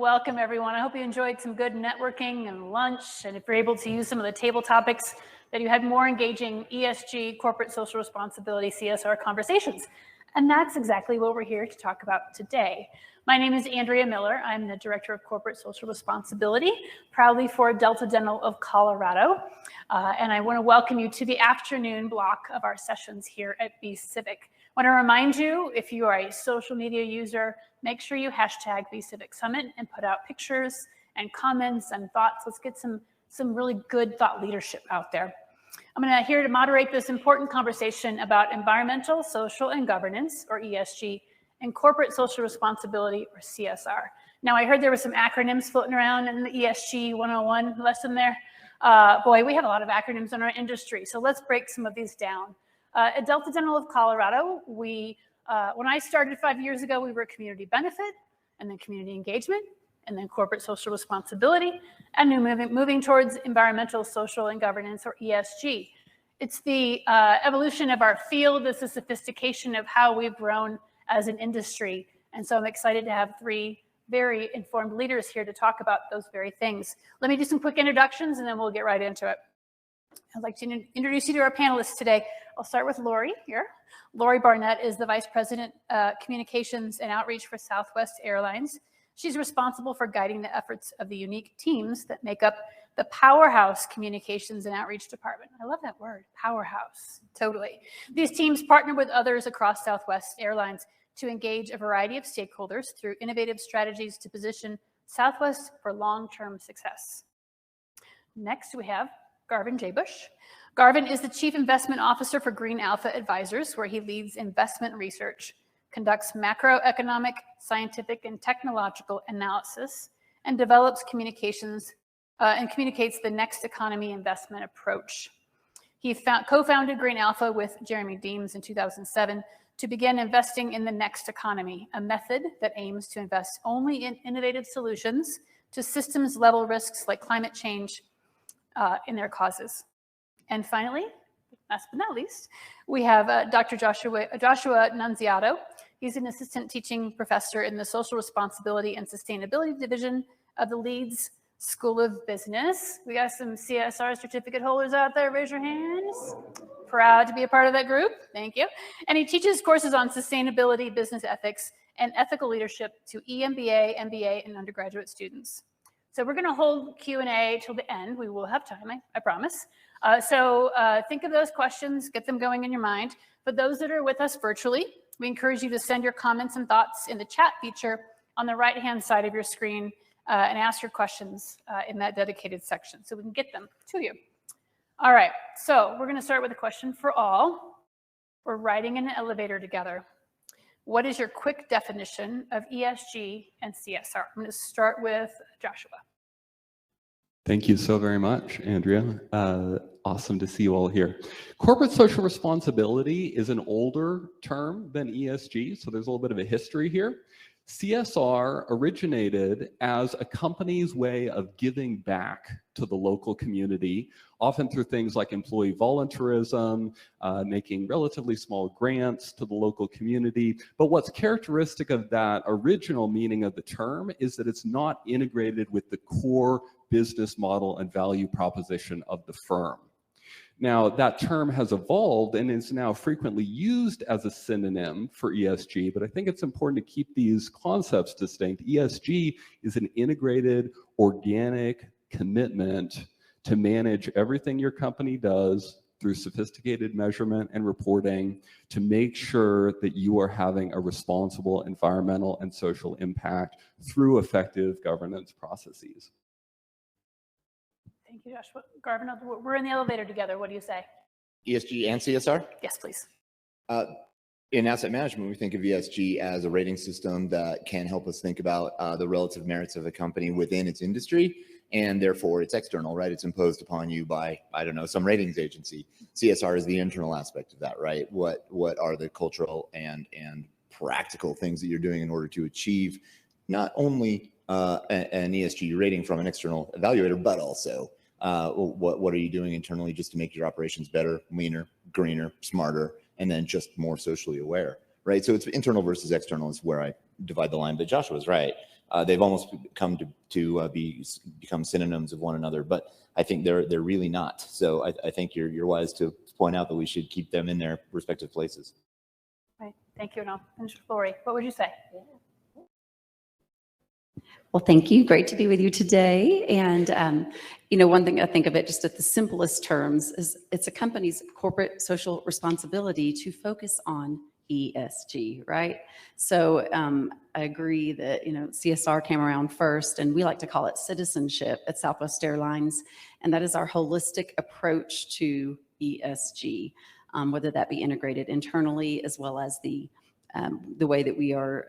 Welcome, everyone. I hope you enjoyed some good networking and lunch, and if you're able to use some of the table topics, that you had more engaging ESG, corporate social responsibility, CSR conversations. And that's exactly what we're here to talk about today. My name is Andrea Miller. I'm the Director of Corporate Social Responsibility, proudly for Delta Dental of Colorado. And I want to welcome you to the afternoon block of our sessions here at Be Civic. I want to remind you, if you are a social media user, make sure you hashtag Be Civic Summit and put out pictures and comments and thoughts. Let's get some really good thought leadership out there. I'm here to moderate this important conversation about environmental, social, and governance, or ESG, and corporate social responsibility, or CSR. Now, I heard there were some acronyms floating around in the ESG 101 lesson there. Boy, we have a lot of acronyms in our industry, so let's break some of these down. At Delta Dental of Colorado, when I started 5 years ago, we were community benefit, and then community engagement, and then corporate social responsibility, and moving towards environmental, social, and governance, or ESG. It's the evolution of our field. It's the sophistication of how we've grown as an industry. And so I'm excited to have three very informed leaders here to talk about those very things. Let me do some quick introductions, and then we'll get right into it. I'd like to introduce you to our panelists today. I'll start with Lori here. Lori Barnett is the Vice President, Communications and Outreach for Southwest Airlines. She's responsible for guiding the efforts of the unique teams that make up the Powerhouse Communications and Outreach Department. I love that word, powerhouse, totally. These teams partner with others across Southwest Airlines to engage a variety of stakeholders through innovative strategies to position Southwest for long-term success. Next, we have Garvin J. Bush. Garvin is the Chief Investment Officer for Green Alpha Advisors, where he leads investment research, conducts macroeconomic, scientific, and technological analysis, and develops communications and communicates the next economy investment approach. He co-founded Green Alpha with Jeremy Deems in 2007 to begin investing in the next economy, a method that aims to invest only in innovative solutions to systems-level risks like climate change in their causes. And finally, last but not least, we have Dr. Joshua Nunziato. He's an assistant teaching professor in the Social Responsibility and Sustainability Division of the Leeds School of Business. We got some CSR certificate holders out there. Raise your hands. Proud to be a part of that group. Thank you. And he teaches courses on sustainability, business ethics, and ethical leadership to EMBA, MBA, and undergraduate students. So we're going to hold Q&A till the end. We will have time, I promise. So think of those questions, get them going in your mind. For those that are with us virtually, we encourage you to send your comments and thoughts in the chat feature on the right-hand side of your screen and ask your questions in that dedicated section so we can get them to you. All right, so we're going to start with a question for all. We're riding in an elevator together. What is your quick definition of ESG and CSR? I'm going to start with Joshua. Thank you so very much, Andrea. Awesome to see you all here. Corporate social responsibility is an older term than ESG, so there's a little bit of a history here. CSR originated as a company's way of giving back to the local community, often through things like employee volunteerism, making relatively small grants to the local community. But what's characteristic of that original meaning of the term is that it's not integrated with the core business model and value proposition of the firm. Now, that term has evolved and is now frequently used as a synonym for ESG, but I think it's important to keep these concepts distinct. ESG is an integrated, organic commitment to manage everything your company does through sophisticated measurement and reporting to make sure that you are having a responsible environmental and social impact through effective governance processes. Thank you, Joshua. Garvin, we're in the elevator together. What do you say? ESG and CSR? Yes, please. In asset management, we think of ESG as a rating system that can help us think about the relative merits of a company within its industry, and therefore it's external, right? It's imposed upon you by, I don't know, some ratings agency. CSR is the internal aspect of that, right? What are the cultural and practical things that you're doing in order to achieve not only an ESG rating from an external evaluator, but also what are you doing internally just to make your operations better, leaner, greener, smarter, and then just more socially aware, right? So it's internal versus external is where I divide the line. But Joshua's right. They've almost come to become synonyms of one another, but I think they're really not. So I think you're wise to point out that we should keep them in their respective places. Right. Thank you. And I'll finish with Lori. What would you say? Well, thank you. Great to be with you today. And, one thing I think of it just at the simplest terms is it's a company's corporate social responsibility to focus on ESG, right? So I agree that, CSR came around first, and we like to call it citizenship at Southwest Airlines. And that is our holistic approach to ESG, whether that be integrated internally as well as the way that we are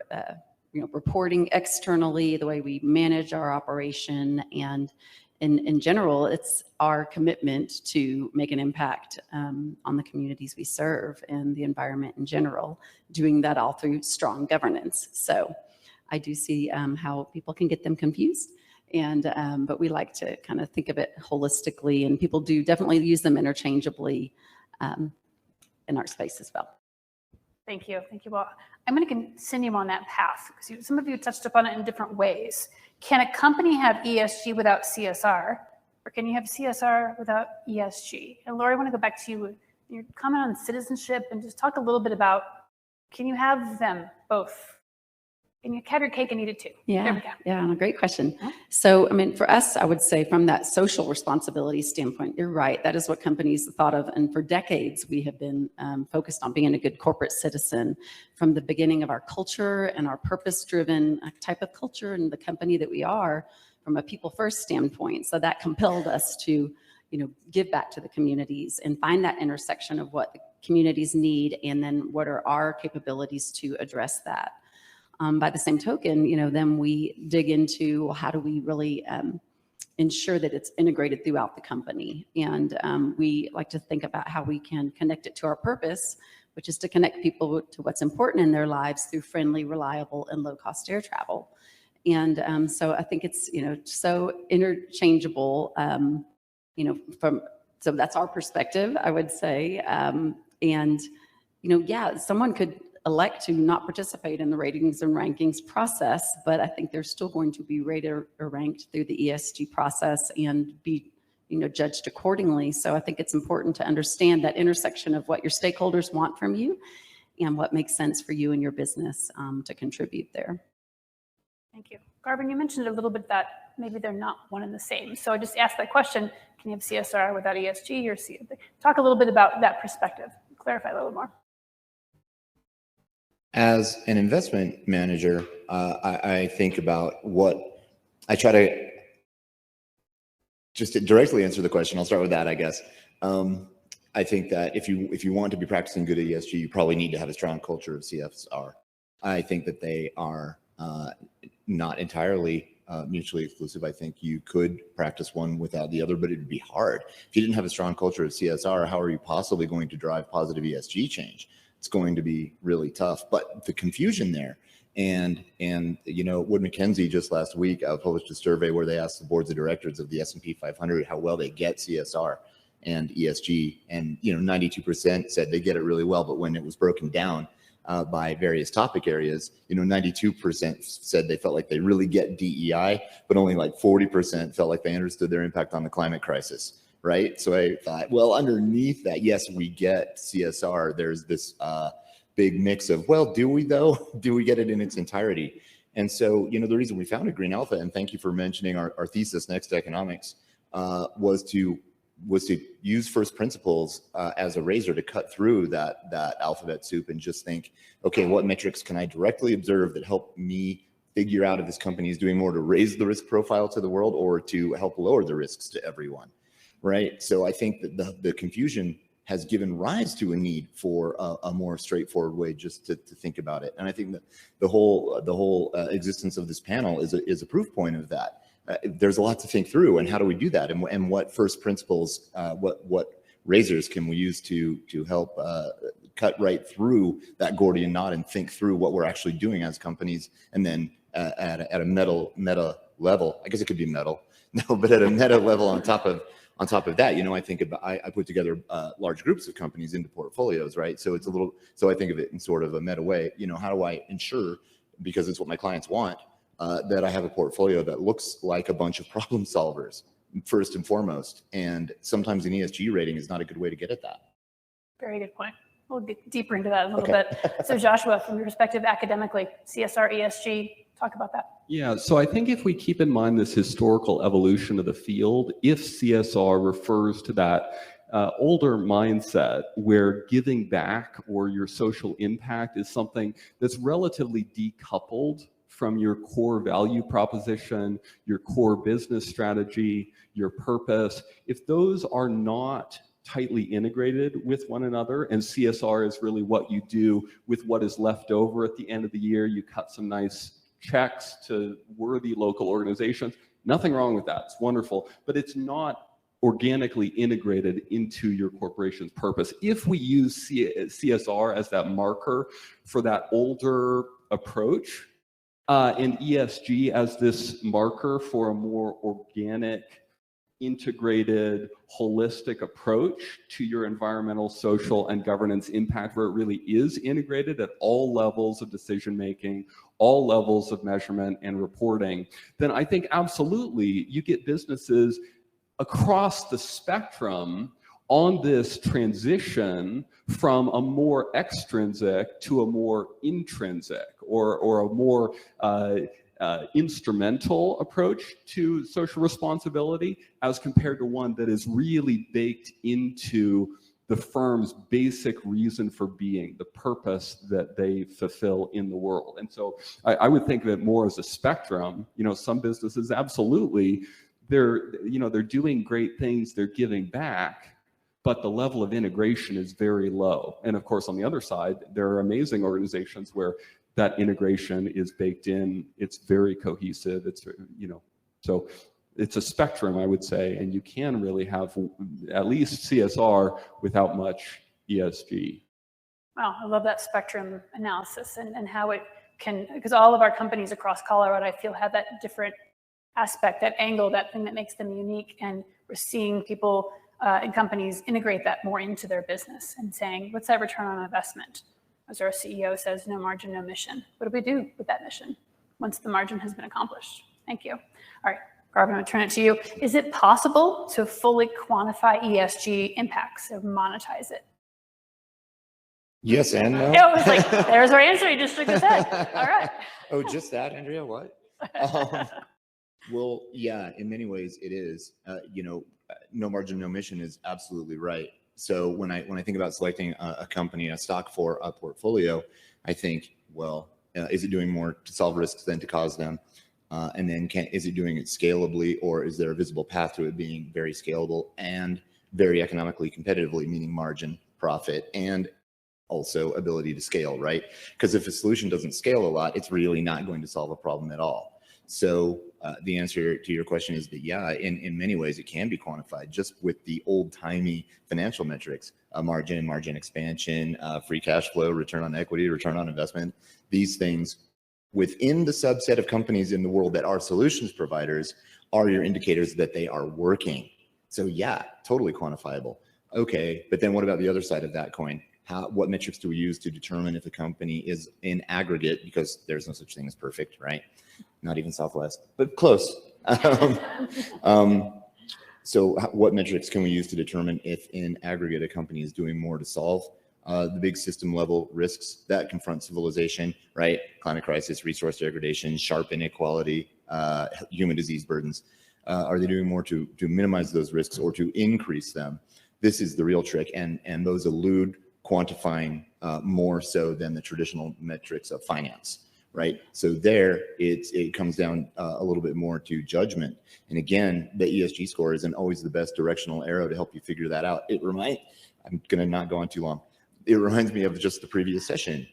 reporting externally, the way we manage our operation, and in general, it's our commitment to make an impact on the communities we serve and the environment in general, doing that all through strong governance. So I do see how people can get them confused, but we like to kind of think of it holistically, and people do definitely use them interchangeably in our space as well. Thank you. Thank you. Well, I'm going to continue on that path because some of you touched upon it in different ways. Can a company have ESG without CSR, or can you have CSR without ESG? And Lori, I want to go back to you. Your comment on citizenship, and just talk a little bit about, can you have them both? Can you have your cake and eat it too? There we go. Yeah, great question. So, for us, I would say from that social responsibility standpoint, you're right. That is what companies thought of. And for decades, we have been focused on being a good corporate citizen from the beginning of our culture and our purpose-driven type of culture and the company that we are from a people-first standpoint. So that compelled us to, give back to the communities and find that intersection of what the communities need and then what are our capabilities to address that. By the same token, then we dig into how do we really ensure that it's integrated throughout the company. And we like to think about how we can connect it to our purpose, which is to connect people to what's important in their lives through friendly, reliable, and low-cost air travel. And so I think it's, so interchangeable, so that's our perspective, I would say. Someone could elect to not participate in the ratings and rankings process, but I think they're still going to be rated or ranked through the ESG process and be, judged accordingly. So I think it's important to understand that intersection of what your stakeholders want from you and what makes sense for you and your business to contribute there. Thank you. Garvin, you mentioned a little bit that maybe they're not one and the same. So I just asked that question, can you have CSR without ESG or talk a little bit about that perspective, clarify a little more. As an investment manager, I think about what I try to just to directly answer the question. I'll start with that, I guess. I think that if you want to be practicing good ESG, you probably need to have a strong culture of CSR. I think that they are not entirely mutually exclusive. I think you could practice one without the other, but it'd be hard. If you didn't have a strong culture of CSR, how are you possibly going to drive positive ESG change? It's going to be really tough. But the confusion there, and Wood Mackenzie just last week published a survey where they asked the boards of directors of the S&P 500 how well they get CSR and ESG, and 92% said they get it really well. But when it was broken down by various topic areas, 92% said they felt like they really get DEI, but only like 40% felt like they understood their impact on the climate crisis. Right. So I thought, well, underneath that, yes, we get CSR. There's this big mix of, well, do we though? Do we get it in its entirety? And so, the reason we founded Green Alpha, and thank you for mentioning our thesis next to economics, was to use first principles as a razor to cut through that alphabet soup and just think, okay, what metrics can I directly observe that help me figure out if this company is doing more to raise the risk profile to the world or to help lower the risks to everyone? Right. So I think that the confusion has given rise to a need for a more straightforward way just to think about it. And I think that the whole existence of this panel is a proof point of that. There's a lot to think through, and how do we do that? And what first principles, what razors can we use to help cut right through that Gordian knot and think through what we're actually doing as companies, and then at a meta level, I guess it could be metal, no, but at a meta level on top of that, I think about, I put together large groups of companies into portfolios, right? So I think of it in sort of a meta way, how do I ensure, because it's what my clients want, that I have a portfolio that looks like a bunch of problem solvers, first and foremost. And sometimes an ESG rating is not a good way to get at that. Very good point. We'll get deeper into that in a little bit. So Joshua, from your perspective academically, CSR, ESG, talk about that. Yeah, so I think if we keep in mind this historical evolution of the field, if CSR refers to that older mindset where giving back or your social impact is something that's relatively decoupled from your core value proposition, your core business strategy, your purpose, if those are not tightly integrated with one another, and CSR is really what you do with what is left over at the end of the year, you cut some nice checks to worthy local organizations. Nothing wrong with that. It's wonderful, but it's not organically integrated into your corporation's purpose. If we use CSR as that marker for that older approach, and ESG as this marker for a more organic, integrated, holistic approach to your environmental, social, and governance impact, where it really is integrated at all levels of decision making, all levels of measurement and reporting, then I think absolutely you get businesses across the spectrum on this transition from a more extrinsic to a more intrinsic or a more instrumental approach to social responsibility as compared to one that is really baked into the firm's basic reason for being, the purpose that they fulfill in the world. And so I would think of it more as a spectrum. You know, some businesses absolutely, they're doing great things, they're giving back, but the level of integration is very low. And of course, on the other side, there are amazing organizations where that integration is baked in, it's very cohesive, it's, so it's a spectrum, I would say, and you can really have at least CSR without much ESG. Wow, I love that spectrum analysis and how it can, because all of our companies across Colorado, I feel, have that different aspect, that angle, that thing that makes them unique. And we're seeing people and companies integrate that more into their business and saying, what's that return on investment? As our CEO says, no margin, no mission. What do we do with that mission once the margin has been accomplished? Thank you. All right, Garb, I'm going to turn it to you. Is it possible to fully quantify ESG impacts or monetize it? Yes and no. It was like, there's our answer. He just shook his head. All right. Oh, just that, Andrea? What? Well, yeah, in many ways it is. No margin, no mission is absolutely right. So when I think about selecting a company, a stock for a portfolio, I think, well, is it doing more to solve risks than to cause them? And then is it doing it scalably, or is there a visible path to it being very scalable and very economically competitively, meaning margin, profit, and also ability to scale, right? Because if a solution doesn't scale a lot, it's really not going to solve a problem at all. So the answer to your question is that, yeah, in many ways it can be quantified just with the old-timey financial metrics, margin expansion, free cash flow, return on equity, return on investment. These things within the subset of companies in the world that are solutions providers are your indicators that they are working. So yeah, totally quantifiable. Okay, but then what about the other side of that coin? What metrics do we use to determine if a company is in aggregate, because there's no such thing as perfect, right? Not even Southwest, but close. So what metrics can we use to determine if in aggregate a company is doing more to solve the big system level risks that confront civilization, right? Climate crisis, resource degradation, sharp inequality, human disease burdens. Are they doing more to minimize those risks or to increase them? This is the real trick, and those elude quantifying more so than the traditional metrics of finance, right? So there, it comes down a little bit more to judgment. And again, the ESG score isn't always the best directional arrow to help you figure that out. I'm gonna not go on too long. It reminds me of just the previous session,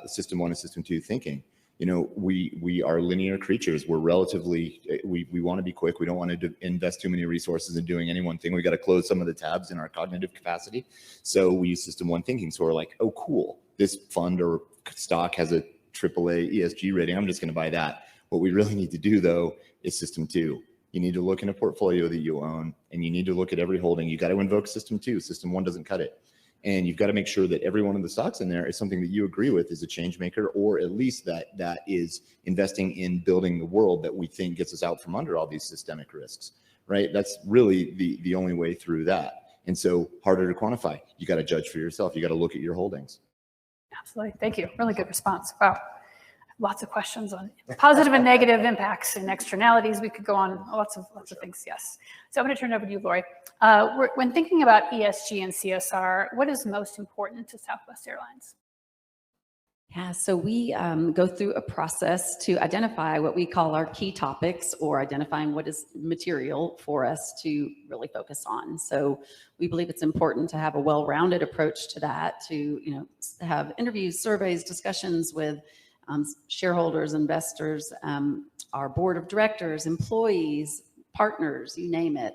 system 1 and system 2 thinking. You know, we are linear creatures. We're relatively, we want to be quick. We don't want to invest too many resources in doing any one thing. We got to close some of the tabs in our cognitive capacity. So we use system 1 thinking. So we're like, oh, cool. This fund or stock has a AAA ESG rating. I'm just going to buy that. What we really need to do, though, is system 2. You need to look in a portfolio that you own, and you need to look at every holding. You got to invoke system 2. System 1 doesn't cut it. And you've got to make sure that every one of the stocks in there is something that you agree with is a change maker, or at least that is investing in building the world that we think gets us out from under all these systemic risks, right? That's really the only way through that. And so harder to quantify. You got to judge for yourself. You got to look at your holdings. Absolutely. Thank you. Really good response. Wow. Lots of questions on positive and negative impacts and externalities. We could go on lots of things. Yes. So I'm going to turn it over to you, Lori. When thinking about ESG and CSR, what is most important to Southwest Airlines? Yeah, so we go through a process to identify what we call our key topics, or identifying what is material for us to really focus on. So we believe it's important to have a well-rounded approach to that, to have interviews, surveys, discussions with shareholders, investors, our board of directors, employees, partners, you name it,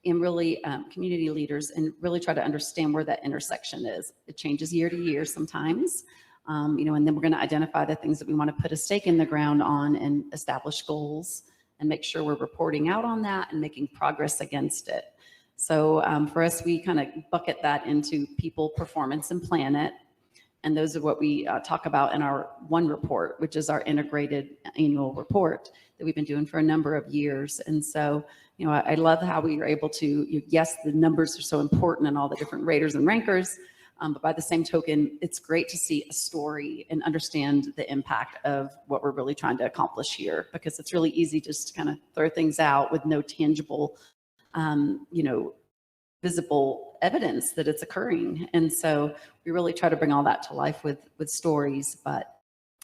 and really community leaders, and really try to understand where that intersection is. It changes year to year sometimes. And then we're going to identify the things that we want to put a stake in the ground on and establish goals and make sure we're reporting out on that and making progress against it. So for us, we kind of bucket that into people, performance, and planet. And those are what we talk about in our one report, which is our integrated annual report that we've been doing for a number of years. And so, I love how we are able to, yes, the numbers are so important and all the different raters and rankers. But by the same token, it's great to see a story and understand the impact of what we're really trying to accomplish here, because it's really easy just to kind of throw things out with no tangible, visible evidence that it's occurring. And so we really try to bring all that to life with stories. But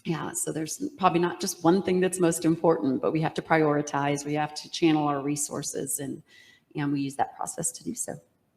yeah, so there's probably not just one thing that's most important, but we have to prioritize, we have to channel our resources, and we use that process to do so.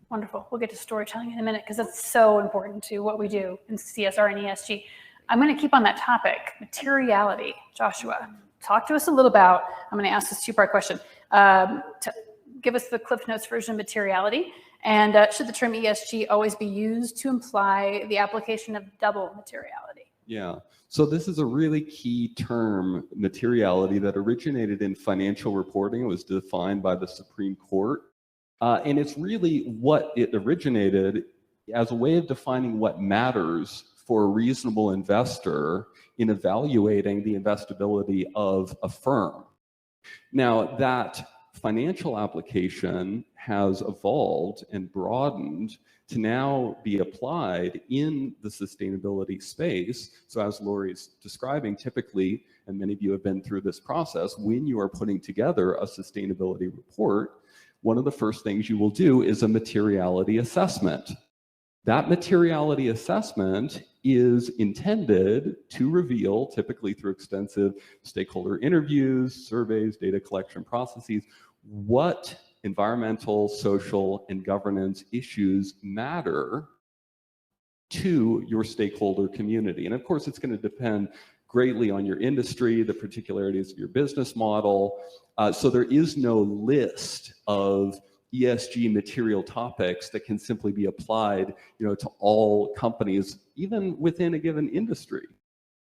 Wonderful. We'll get to storytelling in a minute, because that's so important to what we do in CSR and ESG. I'm going to keep on that topic, materiality. Joshua, talk to us a little about, I'm going to ask this two-part question. To give us the Cliff Notes version of materiality, and should the term ESG always be used to imply the application of double materiality? Yeah, so this is a really key term, materiality, that originated in financial reporting. It was defined by the Supreme Court. And it's really what it originated as a way of defining what matters for a reasonable investor in evaluating the investability of a firm. Now, that financial application has evolved and broadened to now be applied in the sustainability space. So as Lori's describing, typically, and many of you have been through this process, when you are putting together a sustainability report, one of the first things you will do is a materiality assessment. That materiality assessment is intended to reveal, typically through extensive stakeholder interviews, surveys, data collection processes, what environmental, social, and governance issues matter to your stakeholder community. And of course, it's going to depend greatly on your industry, the particularities of your business model. So there is no list of ESG material topics that can simply be applied, to all companies, even within a given industry.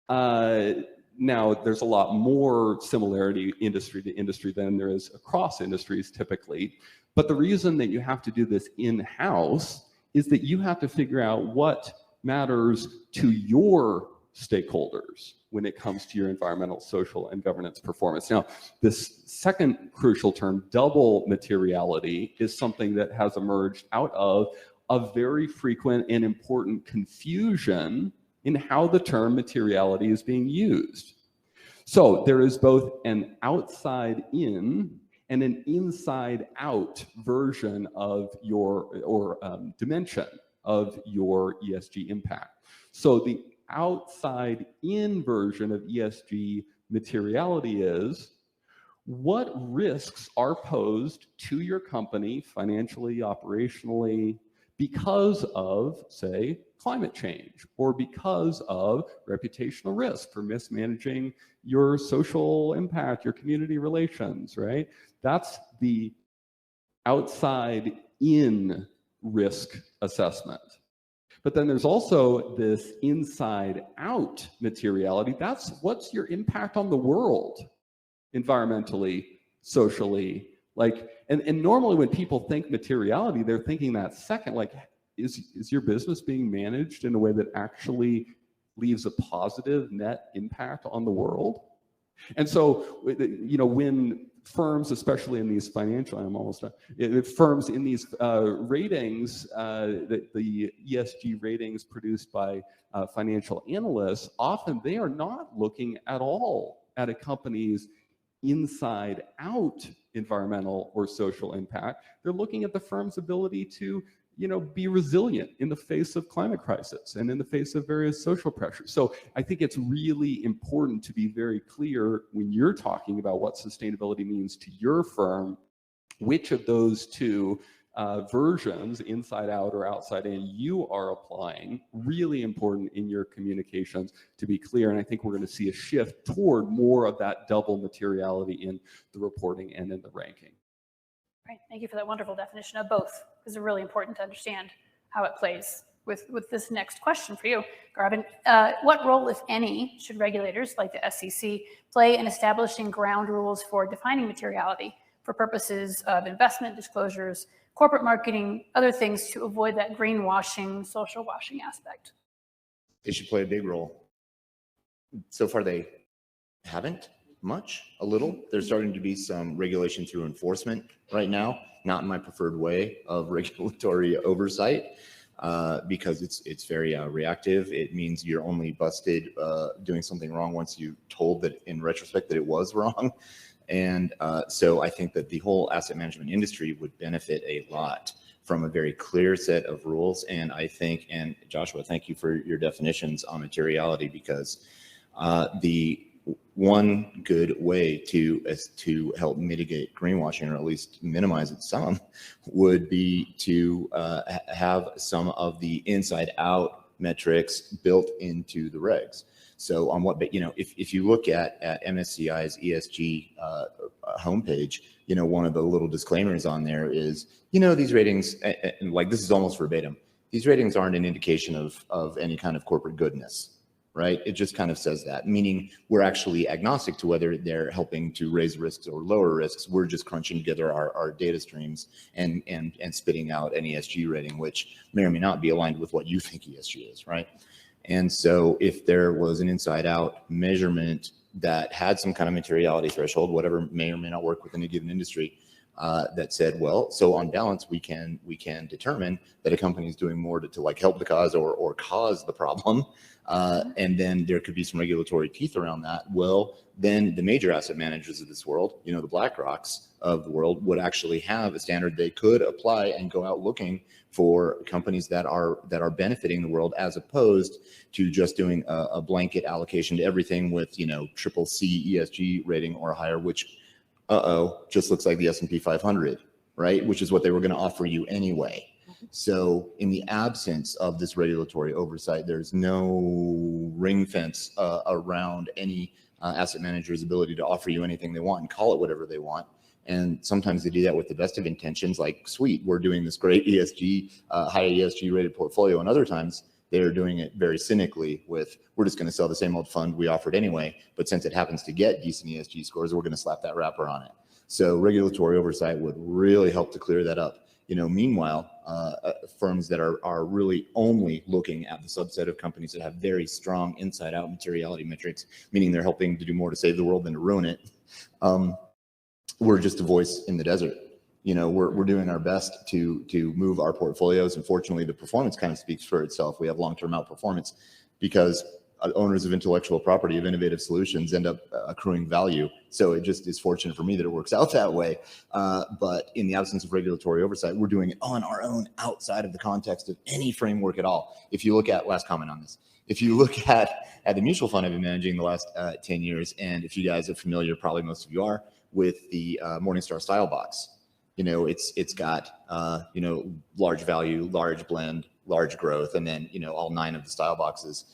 Now, there's a lot more similarity industry to industry than there is across industries typically. But the reason that you have to do this in-house is that you have to figure out what matters to your stakeholders when it comes to your environmental, social, and governance performance. Now, this second crucial term, double materiality, is something that has emerged out of a very frequent and important confusion in how the term materiality is being used. So there is both an outside in and an inside out version of your, dimension of your ESG impact. So the outside in version of ESG materiality is what risks are posed to your company financially, operationally, because of, say, climate change, or because of reputational risk for mismanaging your social impact, your community relations, right? That's the outside in risk assessment. But then there's also this inside out materiality. That's what's your impact on the world, environmentally, socially, and normally when people think materiality, they're thinking that second, like, is your business being managed in a way that actually leaves a positive net impact on the world? And so, when firms, especially in these financial, I'm almost done, firms in these ratings, the ESG ratings produced by financial analysts, often they are not looking at all at a company's inside out environmental or social impact. They're looking at the firm's ability to be resilient in the face of climate crisis and in the face of various social pressures. So I think it's really important to be very clear when you're talking about what sustainability means to your firm, which of those two versions, inside out or outside in, you are applying. Really important in your communications to be clear. And I think we're going to see a shift toward more of that double materiality in the reporting and in the ranking. Right. Thank you for that wonderful definition of both. It's really important to understand how it plays with this next question for you, Garvin. What role, if any, should regulators like the SEC play in establishing ground rules for defining materiality for purposes of investment disclosures, corporate marketing, other things to avoid that greenwashing, social washing aspect? They should play a big role. So far, they haven't. A little. There's starting to be some regulation through enforcement right now, not in my preferred way of regulatory oversight, because it's very reactive. It means you're only busted doing something wrong once you told that in retrospect that it was wrong. And so I think that the whole asset management industry would benefit a lot from a very clear set of rules. And I think, and Joshua, thank you for your definitions on materiality, because the one good way to help mitigate greenwashing, or at least minimize it some, would be to have some of the inside out metrics built into the regs. So on what, if you look at MSCI's ESG homepage, one of the little disclaimers on there is, these ratings, and like this is almost verbatim, these ratings aren't an indication of any kind of corporate goodness. Right? It just kind of says that, meaning we're actually agnostic to whether they're helping to raise risks or lower risks. We're just crunching together our data streams and spitting out an ESG rating, which may or may not be aligned with what you think ESG is, right? And so if there was an inside out measurement that had some kind of materiality threshold, whatever may or may not work within a given industry, that said, well, so on balance, we can determine that a company is doing more to like help the cause or cause the problem. And then there could be some regulatory teeth around that. Well, then the major asset managers of this world, the BlackRocks of the world, would actually have a standard they could apply and go out looking for companies that are benefiting the world, as opposed to just doing a blanket allocation to everything with, triple C ESG rating or higher, which just looks like the S&P 500, right? Which is what they were going to offer you anyway. So in the absence of this regulatory oversight, there's no ring fence around any asset manager's ability to offer you anything they want and call it whatever they want. And sometimes they do that with the best of intentions, like, sweet, we're doing this great ESG, high ESG rated portfolio. And other times they're doing it very cynically with, we're just going to sell the same old fund we offered anyway, but since it happens to get decent ESG scores, we're going to slap that wrapper on it. So regulatory oversight would really help to clear that up. Meanwhile, firms that are really only looking at the subset of companies that have very strong inside out materiality metrics, meaning they're helping to do more to save the world than to ruin it, we're just a voice in the desert. We're doing our best to move our portfolios, and fortunately the performance kind of speaks for itself. We have long-term outperformance because owners of intellectual property, of innovative solutions, end up accruing value. So it just is fortunate for me that it works out that way. But in the absence of regulatory oversight, we're doing it on our own, outside of the context of any framework at all. If you look at, last comment on this, if you look at the mutual fund I've been managing the last 10 years, and if you guys are familiar, probably most of you are, with the Morningstar Style Box, it's got, large value, large blend, large growth, and then, all 9 of the style boxes.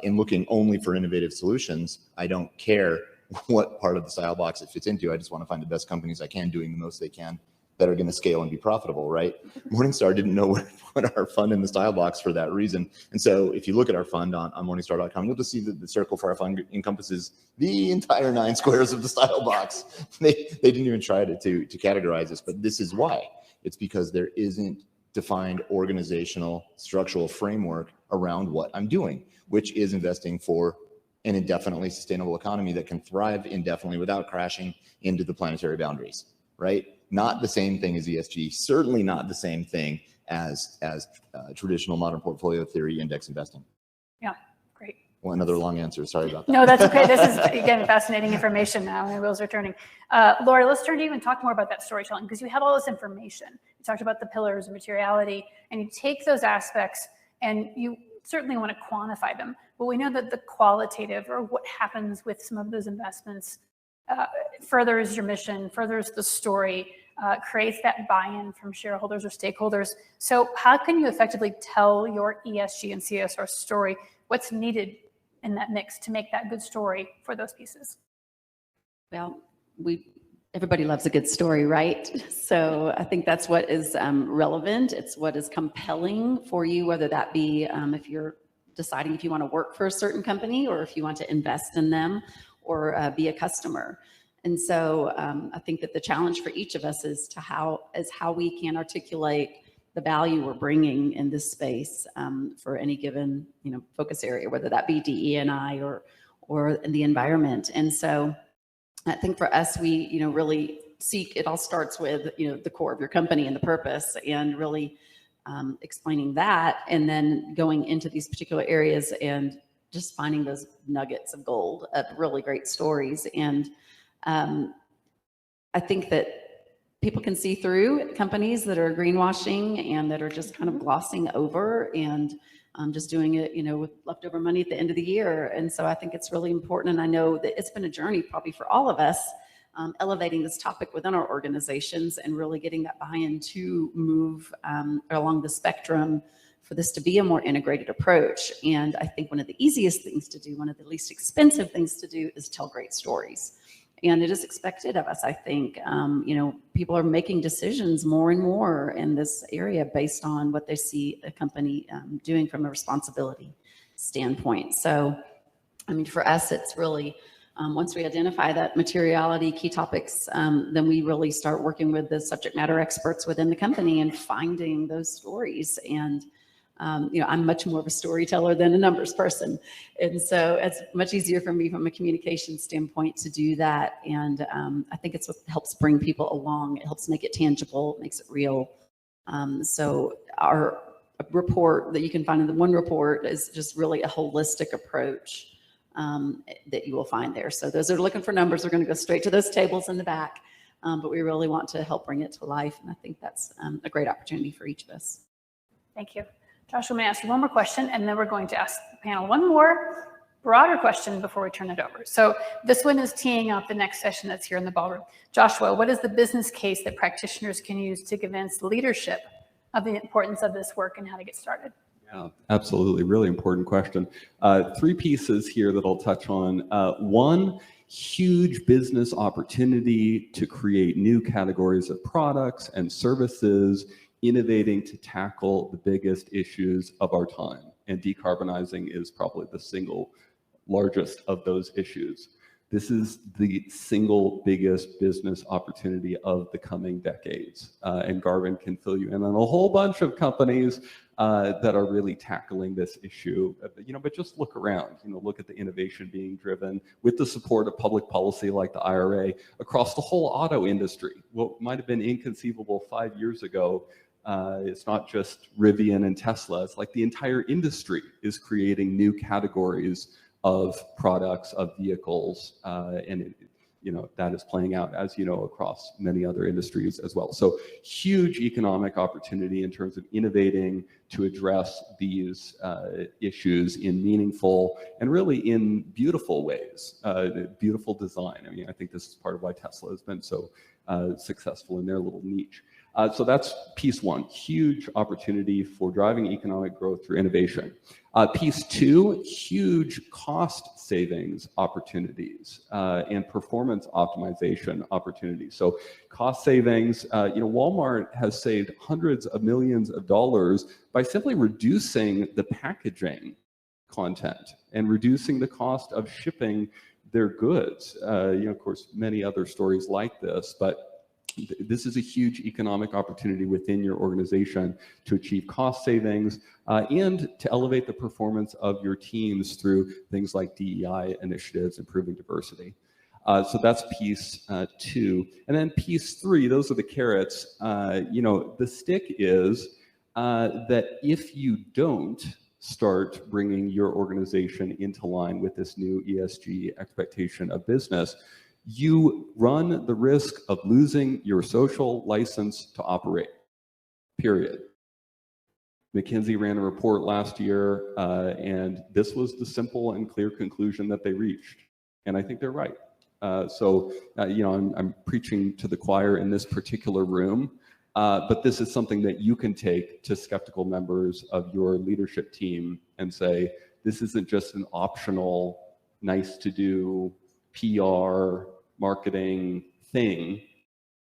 In looking only for innovative solutions, I don't care what part of the style box it fits into. I just want to find the best companies I can, doing the most they can, that are going to scale and be profitable, right? Morningstar didn't know where to put our fund in the style box for that reason. And so if you look at our fund on Morningstar.com, you'll just see that the circle for our fund encompasses the entire 9 squares of the style box. They didn't even try to categorize this, but this is why. It's because there isn't defined organizational structural framework around what I'm doing, which is investing for an indefinitely sustainable economy that can thrive indefinitely without crashing into the planetary boundaries, right? Not the same thing as ESG, certainly not the same thing as traditional modern portfolio theory index investing. Yeah, great. Well, another long answer, sorry about that. No, that's okay. This is, again, fascinating information now. My wheels are turning. Lori, let's turn to you and talk more about that storytelling, because you have all this information. You talked about the pillars of materiality, and you take those aspects and you certainly want to quantify them. But we know that the qualitative, or what happens with some of those investments, furthers your mission, furthers the story, creates that buy-in from shareholders or stakeholders. So how can you effectively tell your ESG and CSR story? What's needed in that mix to make that good story for those pieces? Well, everybody loves a good story, right? So I think that's what is relevant. It's what is compelling for you, whether that be if you're deciding if you want to work for a certain company, or if you want to invest in them, or be a customer. And so I think that the challenge for each of us is how we can articulate the value we're bringing in this space for any given focus area, whether that be DE&I or in the environment. And so I think for us, we really seek, it all starts with the core of your company and the purpose, and really explaining that, and then going into these particular areas and just finding those nuggets of gold of really great stories. And I think that people can see through companies that are greenwashing and that are just kind of glossing over and just doing it, with leftover money at the end of the year. And so I think it's really important. And I know that it's been a journey probably for all of us, elevating this topic within our organizations and really getting that buy-in to move along the spectrum for this to be a more integrated approach. And I think one of the easiest things to do, one of the least expensive things to do, is tell great stories. And it is expected of us, I think. People are making decisions more and more in this area based on what they see a company doing from a responsibility standpoint. So, for us, it's really, once we identify that materiality, key topics, then we really start working with the subject matter experts within the company and finding those stories. And I'm much more of a storyteller than a numbers person. And so it's much easier for me from a communication standpoint to do that. And I think it's what helps bring people along. It helps make it tangible, makes it real. So our report that you can find in the one report is just really a holistic approach that you will find there. So those that are looking for numbers are going to go straight to those tables in the back. But we really want to help bring it to life. And I think that's a great opportunity for each of us. Thank you. Josh, I'm going to ask you one more question, and then we're going to ask the panel one more broader question before we turn it over. So this one is teeing up the next session that's here in the ballroom. Joshua, what is the business case that practitioners can use to convince leadership of the importance of this work and how to get started? Yeah, absolutely. Really important question. 3 pieces here that I'll touch on. One, huge business opportunity to create new categories of products and services, innovating to tackle the biggest issues of our time. And decarbonizing is probably the single largest of those issues. This is the single biggest business opportunity of the coming decades. And Garvin can fill you in on a whole bunch of companies that are really tackling this issue. But just look around, look at the innovation being driven with the support of public policy like the IRA across the whole auto industry. What might have been inconceivable 5 years ago, it's not just Rivian and Tesla, it's like the entire industry is creating new categories of products, of vehicles, and that is playing out, as across many other industries as well. So huge economic opportunity in terms of innovating to address these issues in meaningful and really in beautiful ways, beautiful design. I think this is part of why Tesla has been so successful in their little niche. So that's piece one, huge opportunity for driving economic growth through innovation. Piece two, huge cost savings opportunities and performance optimization opportunities. So cost savings, Walmart has saved hundreds of millions of dollars by simply reducing the packaging content and reducing the cost of shipping their goods. Of course, many other stories like this, but This is a huge economic opportunity within your organization to achieve cost savings and to elevate the performance of your teams through things like DEI initiatives, improving diversity. So that's piece 2. And then piece 3, those are the carrots. The stick is that if you don't start bringing your organization into line with this new ESG expectation of business, you run the risk of losing your social license to operate, period. McKinsey ran a report last year, and this was the simple and clear conclusion that they reached. And I think they're right. I'm preaching to the choir in this particular room, but this is something that you can take to skeptical members of your leadership team and say, this isn't just an optional, nice to do PR marketing thing.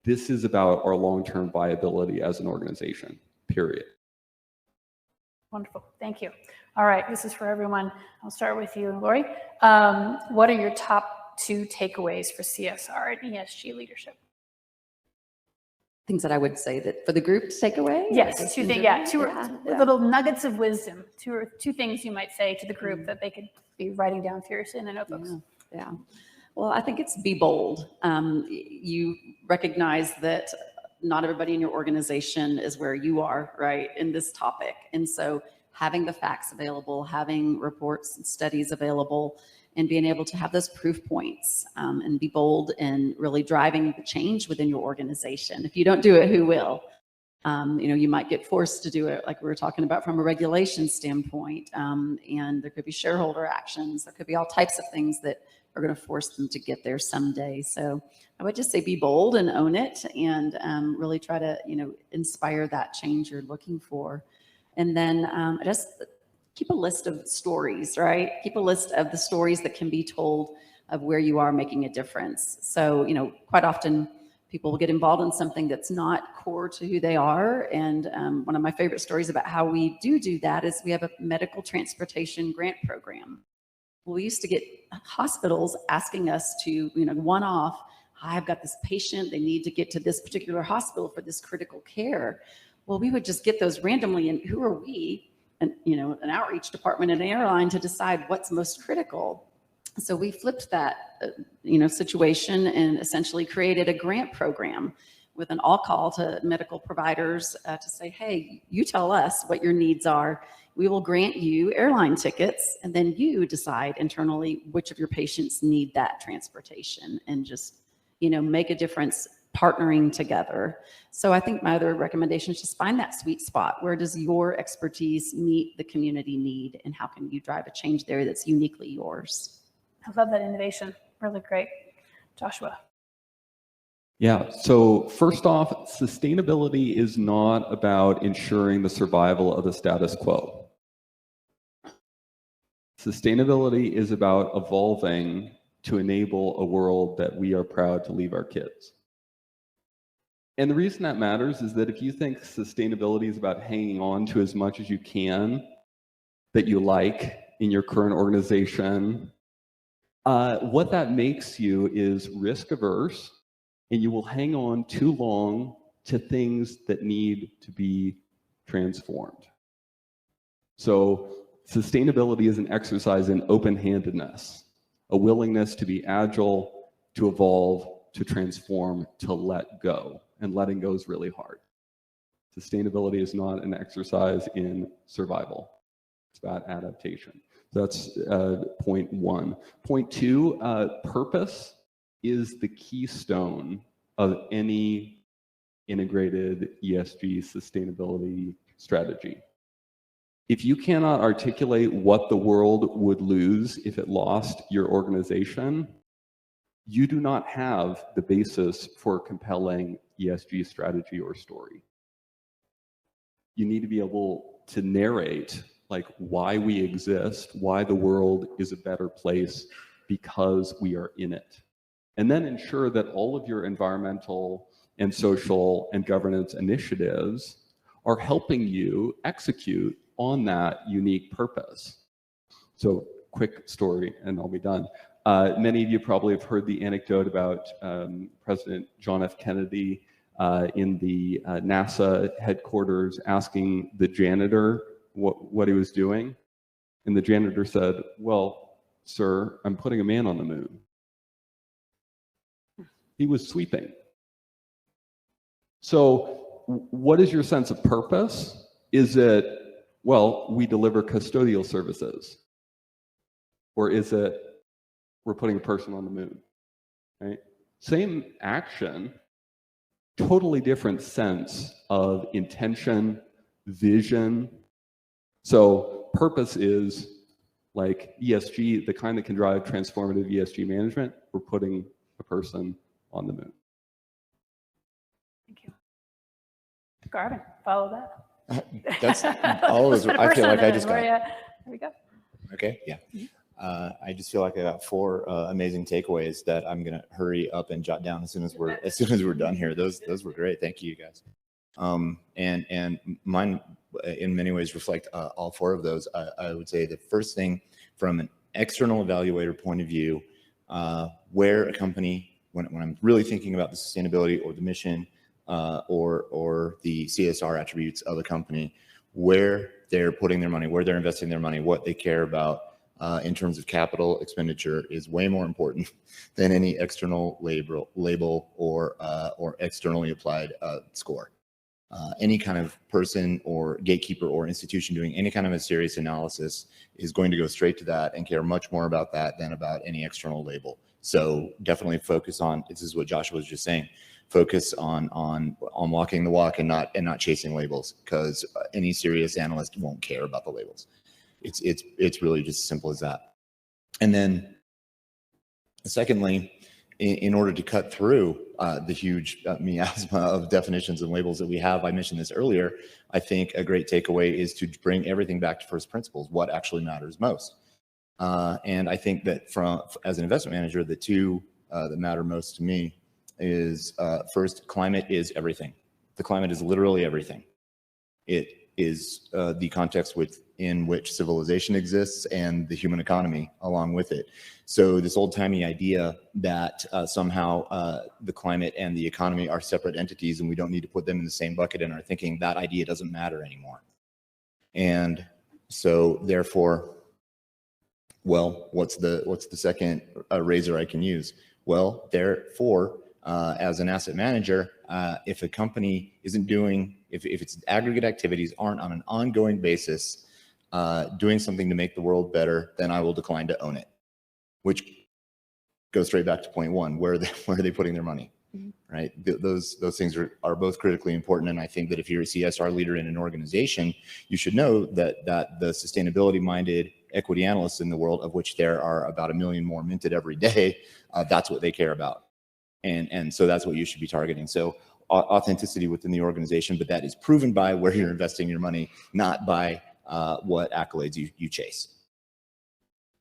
This is about our long-term viability as an organization, period. Wonderful, thank you. All right, this is for everyone. I'll start with you, Lori. What are your top 2 takeaways for CSR and ESG leadership? Things that I would say that for the group to take away? Yes, 2 things, yeah, 2 little nuggets of wisdom, 2 things you might say to the group that they could be writing down furiously in their notebooks. Yeah. Well, I think it's be bold. You recognize that not everybody in your organization is where you are, right, in this topic. And so having the facts available, having reports and studies available, and being able to have those proof points and be bold in really driving the change within your organization. If you don't do it, who will? You might get forced to do it, like we were talking about from a regulation standpoint, and there could be shareholder actions. There could be all types of things that are going to force them to get there someday. So I would just say be bold and own it, and really try to, inspire that change you're looking for. And then just keep a list of stories, right? Keep a list of the stories that can be told of where you are making a difference. So, quite often people will get involved in something that's not core to who they are. And one of my favorite stories about how we do that is we have a medical transportation grant program. We used to get hospitals asking us to, one-off, I've got this patient, they need to get to this particular hospital for this critical care. Well, we would just get those randomly, and who are we? And, an outreach department at an airline to decide what's most critical. So we flipped that, situation and essentially created a grant program with an all-call to medical providers to say, hey, you tell us what your needs are. We will grant you airline tickets, and then you decide internally which of your patients need that transportation, and just, make a difference partnering together. So I think my other recommendation is just find that sweet spot. Where does your expertise meet the community need, and how can you drive a change there that's uniquely yours? I love that innovation. Really great. Joshua. Yeah, so first off, sustainability is not about ensuring the survival of the status quo. Sustainability is about evolving to enable a world that we are proud to leave our kids. And the reason that matters is that if you think sustainability is about hanging on to as much as you can that you like in your current organization, what that makes you is risk averse, and you will hang on too long to things that need to be transformed. So sustainability is an exercise in open-handedness, a willingness to be agile, to evolve, to transform, to let go. And letting go is really hard. Sustainability is not an exercise in survival. It's about adaptation. So that's point 1. Point 2, purpose is the keystone of any integrated ESG sustainability strategy. If you cannot articulate what the world would lose if it lost your organization, you do not have the basis for a compelling ESG strategy or story. You need to be able to narrate why we exist, why the world is a better place because we are in it. And then ensure that all of your environmental and social and governance initiatives are helping you execute on that unique purpose. So quick story and I'll be done. Many of you probably have heard the anecdote about President John F. Kennedy in the NASA headquarters asking the janitor what he was doing. And the janitor said, "Well, sir, I'm putting a man on the moon." He was sweeping. So what is your sense of purpose? Is it, well, we deliver custodial services? Or is it, we're putting a person on the moon, right? Same action, totally different sense of intention, vision. So purpose is like ESG, the kind that can drive transformative ESG management. We're putting a person on the moon. Thank you. Garvin, follow that. That's all those. I feel like I just got. There we go. Okay, yeah. I just feel like I got 4 amazing takeaways that I'm gonna hurry up and jot down as soon as we're done here. Those were great. Thank you, guys. And mine in many ways reflect all 4 of those. I would say the first thing, from an external evaluator point of view, where a company, when I'm really thinking about the sustainability or the mission or the CSR attributes of a company, where they're putting their money, where they're investing their money, what they care about in terms of capital expenditure is way more important than any external label or externally applied score. Any kind of person or gatekeeper or institution doing any kind of a serious analysis is going to go straight to that and care much more about that than about any external label. So definitely focus on, this is what Joshua was just saying, focus on walking the walk and not chasing labels, because any serious analyst won't care about the labels. It's really just as simple as that. And then secondly, in order to cut through the huge miasma of definitions and labels that we have, I mentioned this earlier, I think a great takeaway is to bring everything back to first principles, what actually matters most. And I think that as an investment manager, the 2 that matter most to me is first, climate is everything. The climate is literally everything. It is the context in which civilization exists and the human economy along with it. So this old-timey idea that somehow the climate and the economy are separate entities and we don't need to put them in the same bucket in our thinking, that idea doesn't matter anymore. And so therefore, well, what's the second razor I can use? Well, therefore, as an asset manager, if a company isn't doing, if its aggregate activities aren't on an ongoing basis doing something to make the world better, then I will decline to own it. Which goes straight back to point 1: where are they putting their money? Mm-hmm. Right? Those things are both critically important, and I think that if you're a CSR leader in an organization, you should know that the sustainability-minded equity analysts in the world, of which there are about 1 million more minted every day, that's what they care about. And so that's what you should be targeting. So authenticity within the organization, but that is proven by where you're investing your money, not by what accolades you chase.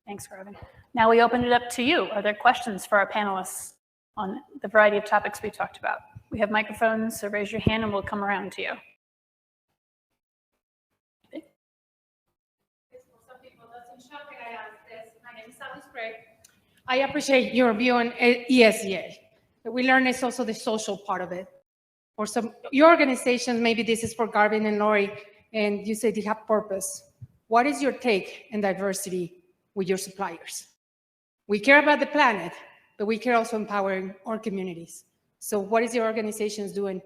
Thanks, Garvin. Now we open it up to you. Are there questions for our panelists on the variety of topics we talked about? We have microphones, so raise your hand and we'll come around to you. Some people doesn't shock when I ask this. My name is Sally Sprague. I appreciate your view on ESG. We learn it's also the social part of it. For some your organizations, maybe this is for Garvin and Lori, and you said you have purpose. What is your take in diversity with your suppliers? We care about the planet, but we care also empowering our communities. So what is your organizations doing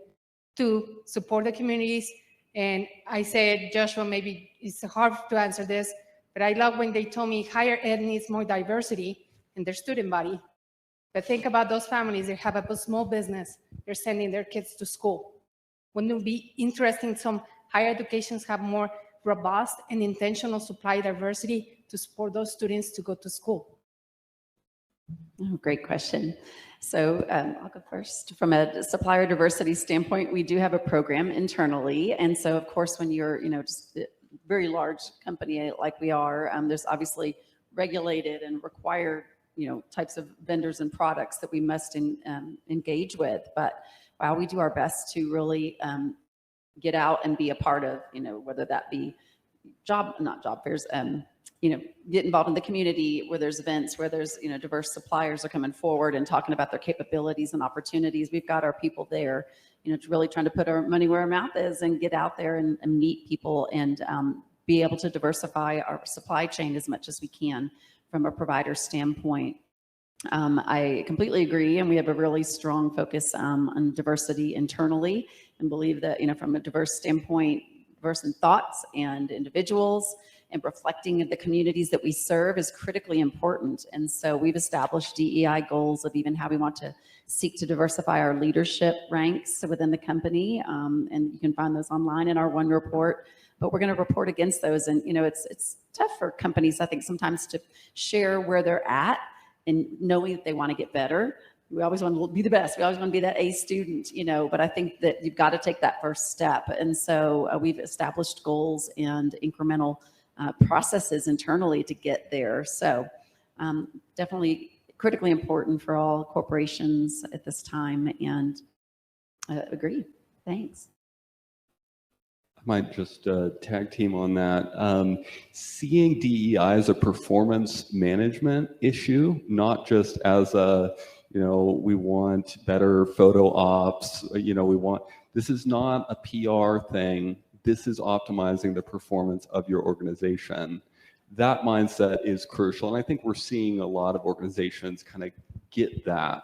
to support the communities? And I said, Joshua, maybe it's hard to answer this, but I love when they told me higher ed needs more diversity in their student body. But think about those families that have a small business, they're sending their kids to school. Wouldn't it be interesting some higher educations have more robust and intentional supply diversity to support those students to go to school? Oh, great question. So I'll go first. From a supplier diversity standpoint, we do have a program internally. And so, of course, when you're, just a very large company like we are, there's obviously regulated and required, types of vendors and products that we must engage with. But while we do our best to really get out and be a part of, whether that be not job fairs, get involved in the community where there's events, where there's, diverse suppliers are coming forward and talking about their capabilities and opportunities. We've got our people there, really trying to put our money where our mouth is and get out there and meet people and be able to diversify our supply chain as much as we can from a provider standpoint. I completely agree, and we have a really strong focus on diversity internally, and believe that, from a diverse standpoint, diverse in thoughts and individuals, and reflecting the communities that we serve is critically important. And so we've established DEI goals of even how we want to seek to diversify our leadership ranks within the company, and you can find those online in our one report. But we're going to report against those, and it's tough for companies, I think, sometimes to share where they're at and knowing that they want to get better. We always want to be the best. We always want to be that A student, but I think that you've got to take that first step. And so we've established goals and incremental processes internally to get there. So definitely critically important for all corporations at this time, and agree. Thanks. I might just tag team on that. Seeing DEI as a performance management issue, not just as a, we want better photo ops, this is not a PR thing. This is optimizing the performance of your organization. That mindset is crucial. And I think we're seeing a lot of organizations kind of get that.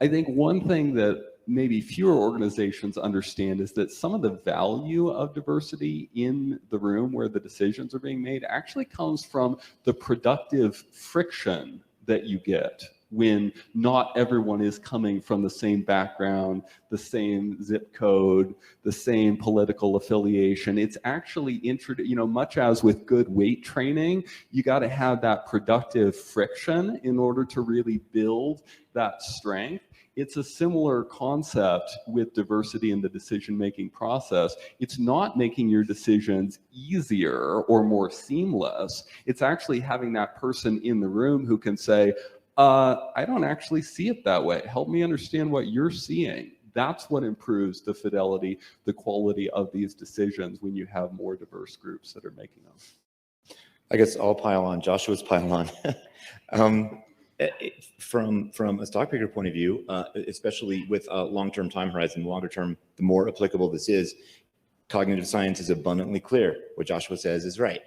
I think one thing that maybe fewer organizations understand is that some of the value of diversity in the room where the decisions are being made actually comes from the productive friction that you get when not everyone is coming from the same background, the same zip code, the same political affiliation. It's actually, much as with good weight training, you got to have that productive friction in order to really build that strength. It's a similar concept with diversity in the decision-making process. It's not making your decisions easier or more seamless. It's actually having that person in the room who can say, I don't actually see it that way. Help me understand what you're seeing. That's what improves the fidelity, the quality of these decisions when you have more diverse groups that are making them. I guess I'll pile on Joshua's pile on. From a stock picker point of view, especially with a long-term time horizon, longer term, the more applicable this is. Cognitive science is abundantly clear. What Joshua says is right.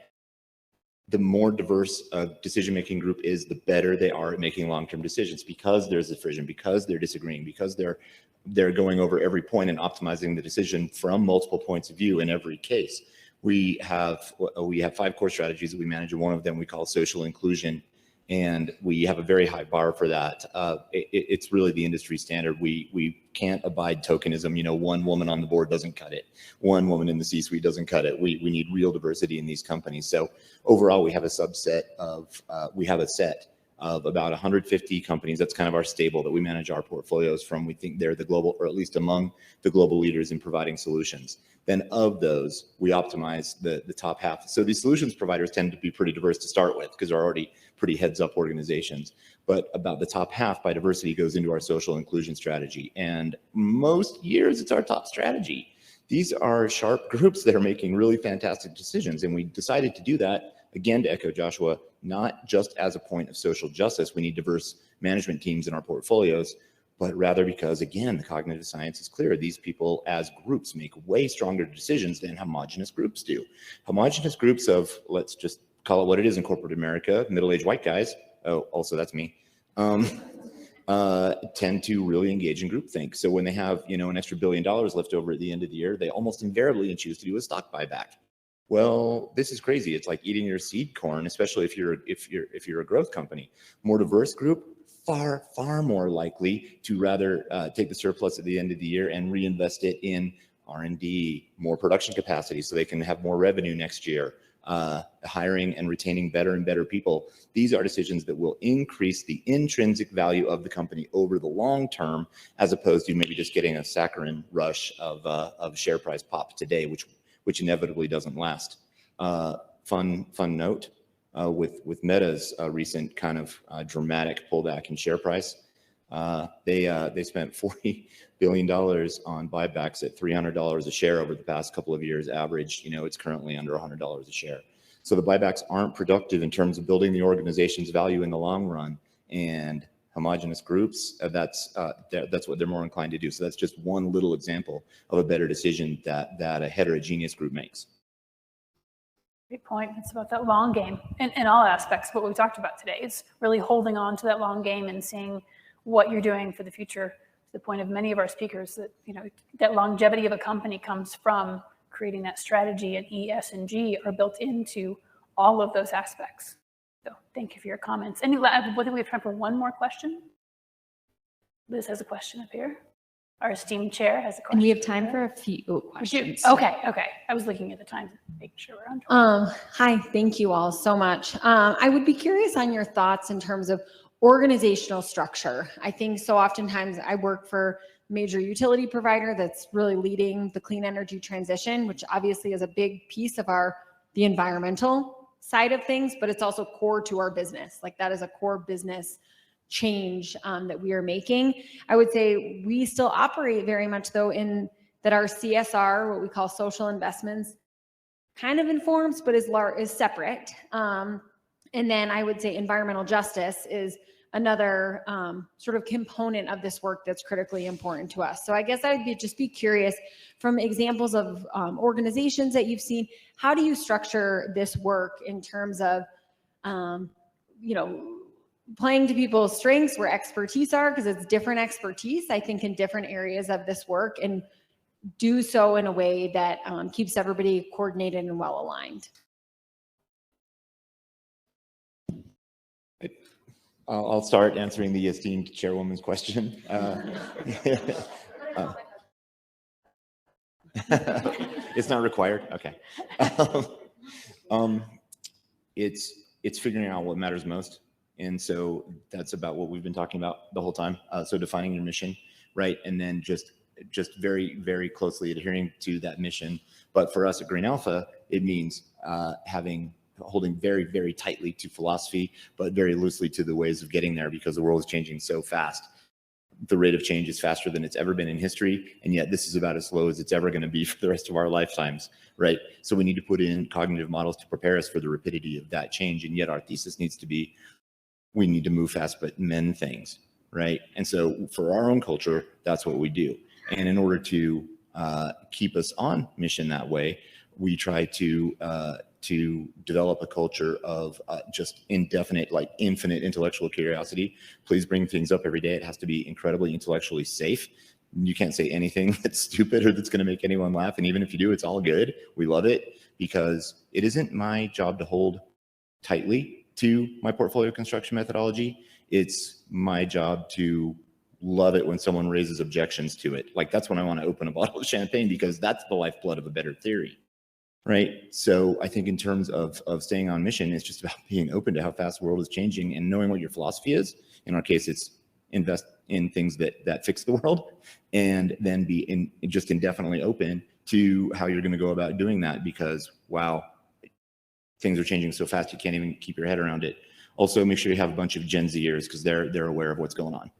The more diverse a decision-making group is, the better they are at making long-term decisions, because there's a friction, because they're disagreeing, because they're going over every point and optimizing the decision from multiple points of view in every case. We have 5 core strategies that we manage, and one of them we call social inclusion. And we have a very high bar for that. It's really the industry standard. We can't abide tokenism. One woman on the board doesn't cut it. One woman in the C-suite doesn't cut it. We need real diversity in these companies. So overall, we have a set of about 150 companies. That's kind of our stable that we manage our portfolios from. We think they're the global, or at least among the global leaders in providing solutions. Then of those, we optimize the top half. So these solutions providers tend to be pretty diverse to start with, because they're already pretty heads up organizations. But about the top half by diversity goes into our social inclusion strategy. And most years it's our top strategy. These are sharp groups that are making really fantastic decisions. And we decided to do that, again, to echo Joshua, not just as a point of social justice. We need diverse management teams in our portfolios, but rather because, again, the cognitive science is clear. These people as groups make way stronger decisions than homogenous groups do. Homogenous groups of, let's just call it what it is in corporate America, middle-aged white guys, oh, also that's me, tend to really engage in groupthink. So when they have, an extra $1 billion left over at the end of the year, they almost invariably choose to do a stock buyback. Well, this is crazy. It's like eating your seed corn, especially if you're a growth company. More diverse group, far more likely to rather take the surplus at the end of the year and reinvest it in R&D, more production capacity, so they can have more revenue next year. Hiring and retaining better and better people. These are decisions that will increase the intrinsic value of the company over the long term, as opposed to maybe just getting a saccharine rush of share price pop today, which inevitably doesn't last. Fun note with Meta's recent kind of dramatic pullback in share price. They spent $40 billion on buybacks at $300 a share over the past couple of years. Average, it's currently under $100 a share. So the buybacks aren't productive in terms of building the organization's value in the long run. And homogenous groups, that's what they're more inclined to do. So that's just one little example of a better decision that a heterogeneous group makes. Great point. It's about that long game in all aspects. What we talked about today is really holding on to that long game and seeing what you're doing for the future. To the point of many of our speakers, that that longevity of a company comes from creating that strategy, and ES and G are built into all of those aspects. So thank you for your comments. I think we have time for one more question. Liz has a question up here. Our esteemed chair has a question. And we have time for a few questions. Okay. I was looking at the time, making sure we're on track. Hi, thank you all so much. I would be curious on your thoughts in terms of organizational structure. I think so oftentimes I work for a major utility provider that's really leading the clean energy transition, which obviously is a big piece of the environmental side of things, but it's also core to our business. Like that is a core business change that we are making. I would say we still operate very much though in that our CSR, what we call social investments, kind of informs, but is separate. And then I would say environmental justice is another sort of component of this work that's critically important to us. So I guess I would just be curious from examples of organizations that you've seen, how do you structure this work in terms of, playing to people's strengths where expertise are, because it's different expertise, I think, in different areas of this work, and do so in a way that keeps everybody coordinated and well aligned. I'll start answering the esteemed chairwoman's question. It's not required. Okay. It's figuring out what matters most. And so that's about what we've been talking about the whole time. So defining your mission, right? And then just very, very closely adhering to that mission. But for us at Green Alpha, it means holding very, very tightly to philosophy, but very loosely to the ways of getting there, because the world is changing so fast. The rate of change is faster than it's ever been in history. And yet this is about as slow as it's ever going to be for the rest of our lifetimes, right? So we need to put in cognitive models to prepare us for the rapidity of that change. And yet our thesis needs to be, we need to move fast, but mend things, right? And so for our own culture, that's what we do. And in order to keep us on mission that way, we try to develop a culture of just indefinite, like infinite intellectual curiosity. Please bring things up every day. It has to be incredibly intellectually safe. You can't say anything that's stupid or that's going to make anyone laugh. And even if you do, it's all good. We love it, because it isn't my job to hold tightly to my portfolio construction methodology. It's my job to love it when someone raises objections to it. Like that's when I want to open a bottle of champagne, because that's the lifeblood of a better theory. Right. So I think in terms of staying on mission, it's just about being open to how fast the world is changing and knowing what your philosophy is. In our case, it's invest in things that fix the world, and then be just indefinitely open to how you're going to go about doing that, because wow, things are changing so fast you can't even keep your head around it. Also, make sure you have a bunch of Gen Zers, because they're aware of what's going on.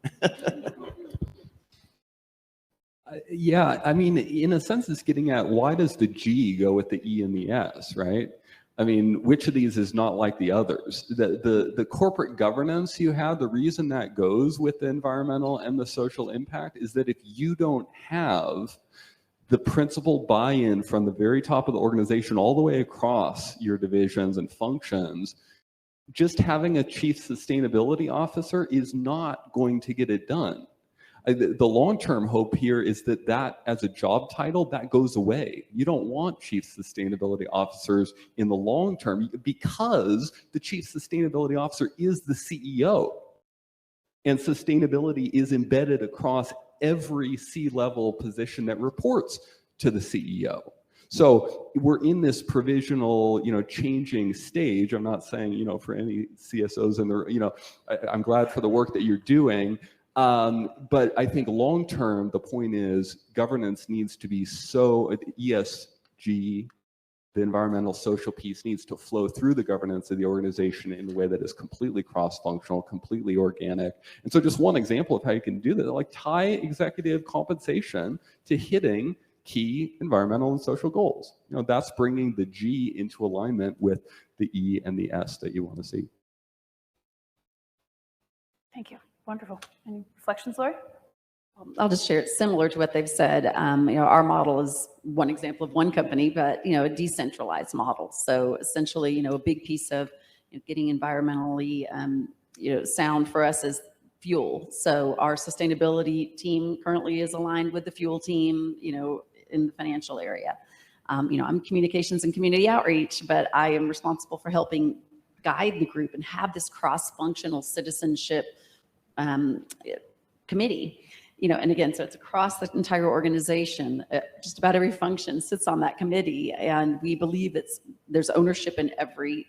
Yeah, I mean, in a sense, it's getting at, why does the G go with the E and the S, right? I mean, which of these is not like the others? The corporate governance you have, the reason that goes with the environmental and the social impact is that if you don't have the principal buy-in from the very top of the organization all the way across your divisions and functions, just having a chief sustainability officer is not going to get it done. The long-term hope here is that as a job title, that goes away. You don't want chief sustainability officers in the long term, because the chief sustainability officer is the CEO. And sustainability is embedded across every C-level position that reports to the CEO. So we're in this provisional, changing stage. I'm not saying, for any CSOs in the, I'm glad for the work that you're doing. But I think long-term, the point is governance needs to be so, ESG, the environmental social piece, needs to flow through the governance of the organization in a way that is completely cross-functional, completely organic. And so just one example of how you can do that, like tie executive compensation to hitting key environmental and social goals. That's bringing the G into alignment with the E and the S that you want to see. Thank you. Wonderful. Any reflections, Lori? I'll just share it similar to what they've said. Our model is one example of one company, but a decentralized model. So essentially, a big piece of getting environmentally sound for us is fuel. So our sustainability team currently is aligned with the fuel team, in the financial area. I'm communications and community outreach, but I am responsible for helping guide the group and have this cross-functional citizenship committee. And again, so it's across the entire organization. Just about every function sits on that committee, and we believe there's ownership in every,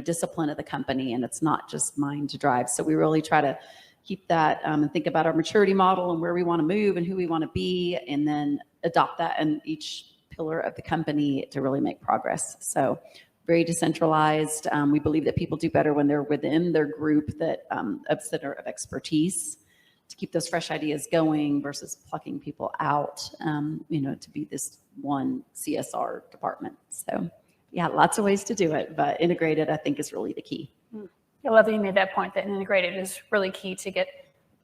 discipline of the company, and it's not just mine to drive. So we really try to keep that and think about our maturity model and where we want to move and who we want to be, and then adopt that in each pillar of the company to really make progress. So very decentralized. We believe that people do better when they're within their group that of center of expertise, to keep those fresh ideas going versus plucking people out, to be this one CSR department. So yeah, lots of ways to do it, but integrated, I think, is really the key. I love that you made that point, that integrated is really key to get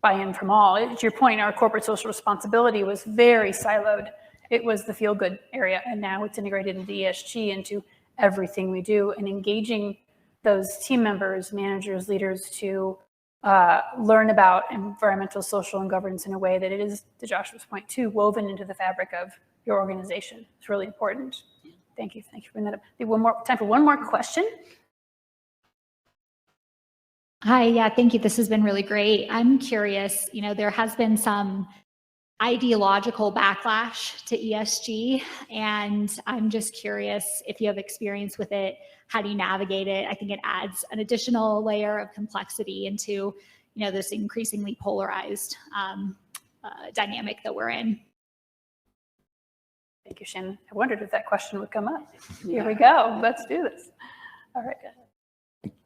buy-in from all. To your point, our corporate social responsibility was very siloed. It was the feel-good area, and now it's integrated into ESG, into everything we do, and engaging those team members, managers, leaders to learn about environmental, social, and governance in a way that it is, to Joshua's point too, woven into the fabric of your organization. It's really important. Thank you. Thank you for bringing that up. We have time for one more question. Hi, yeah, thank you. This has been really great. I'm curious, there has been some ideological backlash to ESG, and I'm just curious if you have experience with it. How do you navigate it? I think it adds an additional layer of complexity into, this increasingly polarized dynamic that we're in. Thank you, Shannon. I wondered if that question would come up. Here we go. Let's do this. All right.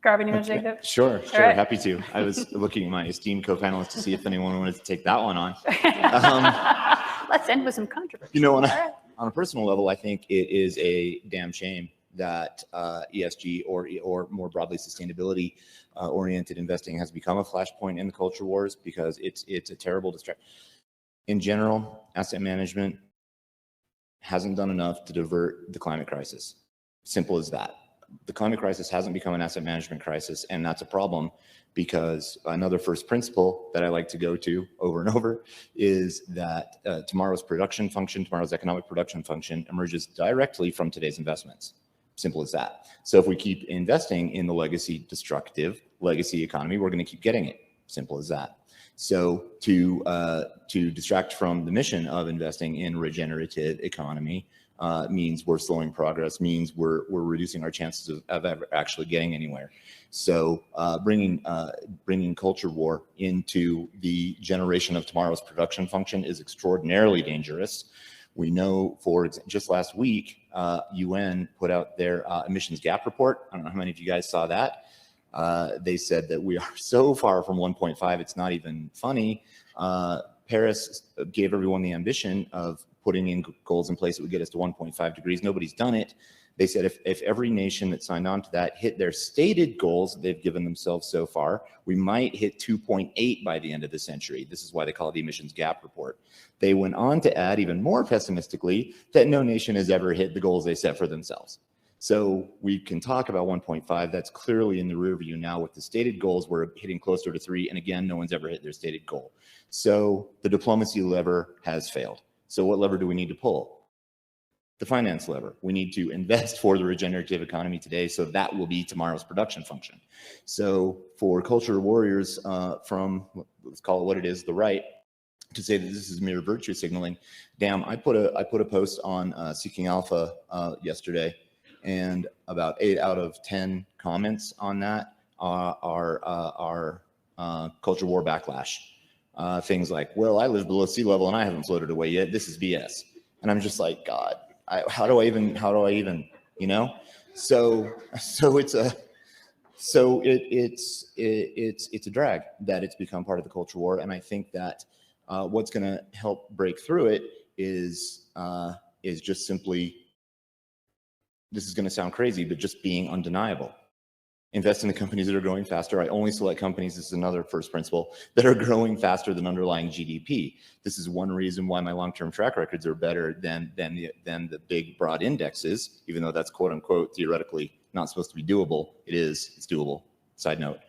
Garvin, you want to take that? Sure, right. happy to. I was looking at my esteemed co-panelists to see if anyone wanted to take that one on. Let's end with some controversy. On a personal level, I think it is a damn shame that ESG or more broadly sustainability oriented investing has become a flashpoint in the culture wars, because it's a terrible distraction. In general, asset management hasn't done enough to divert the climate crisis. Simple as that. The climate crisis hasn't become an asset management crisis, and that's a problem, because another first principle that I like to go to over and over is that tomorrow's economic production function emerges directly from today's investments. Simple as that. So if we keep investing in the destructive legacy economy, we're going to keep getting it. Simple as that. So to distract from the mission of investing in regenerative economy means we're slowing progress, means we're reducing our chances of ever actually getting anywhere. So bringing culture war into the generation of tomorrow's production function is extraordinarily dangerous. We know, just last week, UN put out their emissions gap report. I don't know how many of you guys saw that. They said that we are so far from 1.5, it's not even funny. Paris gave everyone the ambition of putting in goals in place that would get us to 1.5 degrees. Nobody's done it. They said if every nation that signed on to that hit their stated goals that they've given themselves so far, we might hit 2.8 by the end of the century. This is why they call it the emissions gap report. They went on to add, even more pessimistically, that no nation has ever hit the goals they set for themselves. So we can talk about 1.5. That's clearly in the rear view now. With the stated goals, we're hitting closer to 3. And again, no one's ever hit their stated goal. So the diplomacy lever has failed. So what lever do we need to pull? The finance lever. We need to invest for the regenerative economy today, so that will be tomorrow's production function. So for culture warriors from, let's call it what it is, the right, to say that this is mere virtue signaling, damn, I put a post on Seeking Alpha yesterday, and about 8 out of 10 comments on that are culture war backlash. Things like, well, I live below sea level and I haven't floated away yet. This is BS. And I'm just like, God, how do I even, you know? So it's a drag that it's become part of the culture war. And I think that what's going to help break through it is just simply, this is going to sound crazy, but just being undeniable. Invest in the companies that are growing faster. I only select companies, this is another first principle, that are growing faster than underlying GDP. This is one reason why my long-term track records are better than the big broad indexes, even though that's quote unquote theoretically not supposed to be doable. It is, it's doable, side note.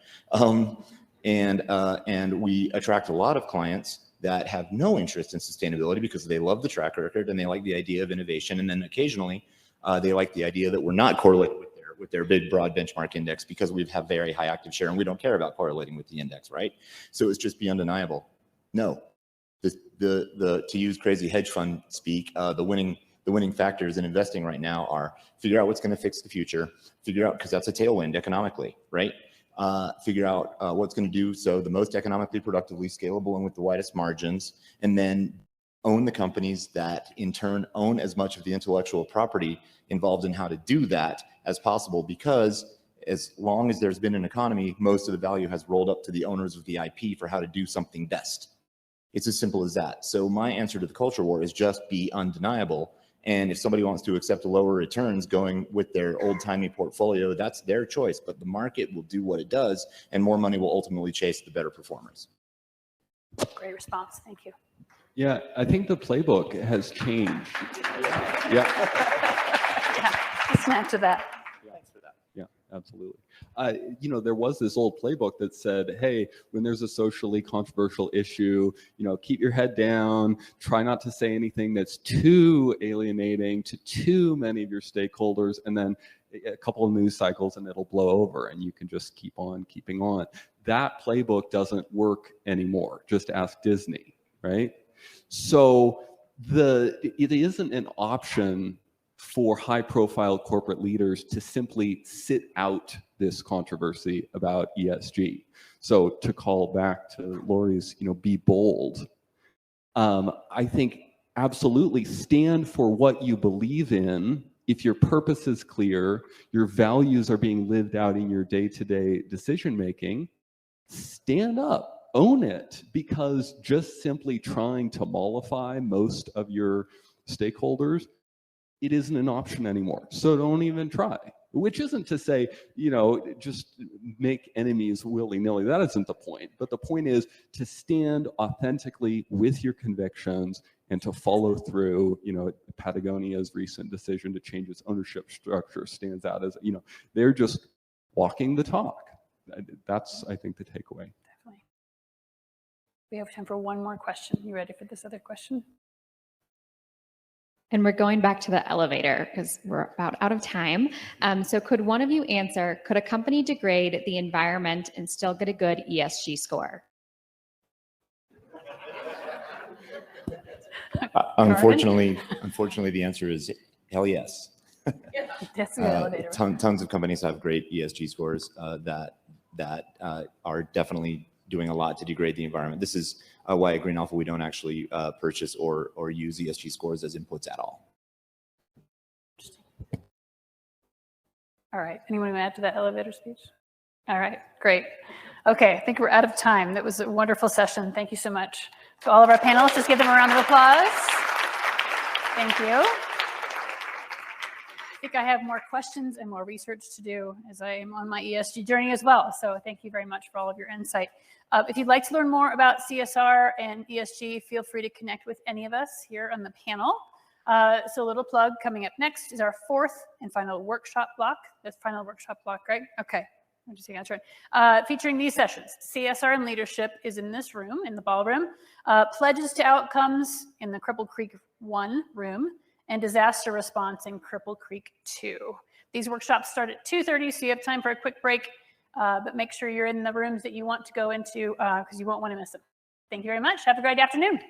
And we attract a lot of clients that have no interest in sustainability because they love the track record and they like the idea of innovation. And then occasionally they like the idea that we're not correlated with their big broad benchmark index because we have very high active share and we don't care about correlating with the index, right? So it's just be undeniable. No, to use crazy hedge fund speak, the winning factors in investing right now are figure out what's going to fix the future, figure out, because that's a tailwind economically, right? Figure out what's going to do so the most economically productively scalable and with the widest margins, and then own the companies that in turn own as much of the intellectual property involved in how to do that as possible, because as long as there's been an economy, most of the value has rolled up to the owners of the IP for how to do something best. It's as simple as that. So my answer to the culture war is just be undeniable. And if somebody wants to accept lower returns going with their old-timey portfolio, that's their choice. But the market will do what it does, and more money will ultimately chase the better performers. Great response. Thank you. Yeah, I think the playbook has changed. Yeah. Snap to that. Thanks for that. Yeah, absolutely. You know, there was this old playbook that said, hey, when there's a socially controversial issue, you know, keep your head down, try not to say anything that's too alienating to too many of your stakeholders, and then a couple of news cycles and it'll blow over and you can just keep on keeping on. That playbook doesn't work anymore. Just ask Disney, right? So it isn't an option for high-profile corporate leaders to simply sit out this controversy about ESG. So to call back to Lori's, you know, be bold. I think absolutely stand for what you believe in. If your purpose is clear, your values are being lived out in your day-to-day decision-making, stand up, own it, because just simply trying to mollify most of your stakeholders, it isn't an option anymore. So don't even try, which isn't to say, you know, just make enemies willy-nilly. That isn't the point. But the point is to stand authentically with your convictions and to follow through. You know, Patagonia's recent decision to change its ownership structure stands out as, you know, they're just walking the talk. That's, I think, the takeaway. Definitely. We have time for one more question. You ready for this other question? And we're going back to the elevator because we're about out of time. So could one of you answer, could a company degrade the environment and still get a good ESG score? Unfortunately, the answer is hell yes. That's the elevator. Tons of companies have great ESG scores that are definitely doing a lot to degrade the environment. This is why at Green Alpha we don't actually purchase or use ESG scores as inputs at all. All right. Anyone want to add to that elevator speech? All right. Great. Okay. I think we're out of time. That was a wonderful session. Thank you so much. To all of our panelists, just give them a round of applause. Thank you. I think I have more questions and more research to do as I am on my ESG journey as well. So thank you very much for all of your insight. If you'd like to learn more about CSR and ESG, feel free to connect with any of us here on the panel. So a little plug, coming up next is our fourth and final workshop block. That's final workshop block, right? Okay. I'm just saying that's right. Featuring these sessions. CSR and leadership is in this room, in the ballroom. Pledges to outcomes in the Cripple Creek 1 room, and disaster response in Cripple Creek 2. These workshops start at 2:30, so you have time for a quick break, but make sure you're in the rooms that you want to go into because you won't want to miss them. Thank you very much. Have a great afternoon.